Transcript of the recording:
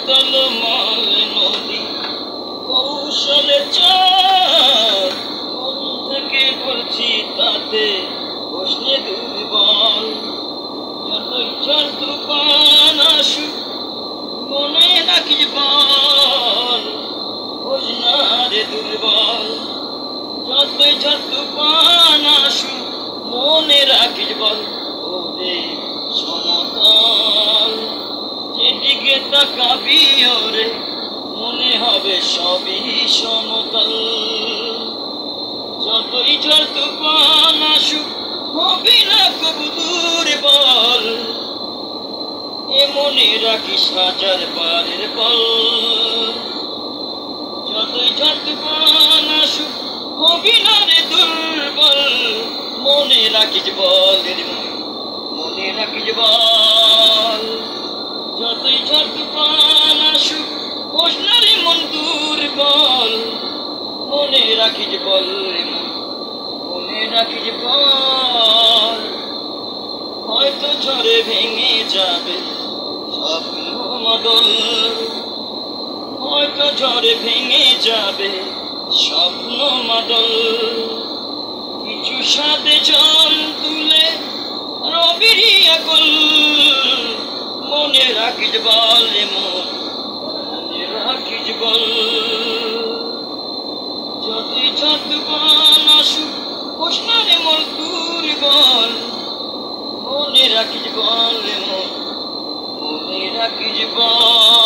টলমল নদী কৌশলে চার মন থেকে বলছি তাতে প্রশ্নে দুর্বল যতই ঝড় তুফান আসুক মনে রাখিস বল হোস না রে দুর্বল যতই ঝড় তুফান আসুক মনে রাখিস বল ওরে সমতল যেদিকে তাকাবি ওরে মনে হবে সবই সমতল যতই ঝড় তুফান আসুক হবি না কবু দুর্বল এ মনে রাখিস হাজার বারের বল যতই ঝড় তুফান আসুক হবি না রে দুর্বল মনে রাখিস বল মনে রাখিস বল যতই ঝড় তুফান আসুক হোস না রে মন দুর্বল মনে রাখিস বল মনে রাখিস বল হয়তো ঝড়ে ভেঙে যাবে স্বপ্ন মডল হয়তো ঝড়ে ভেঙে যাবে স্বপ্ন মডল কিছু সাথে জল তুলে রবির আকুল মনে রাখিস বল মনে রাখিস বল যতই ঝড় তুফান আসুক হোস না রে মন দুর্বল মনে রাখিস বল মনে রাখিস বল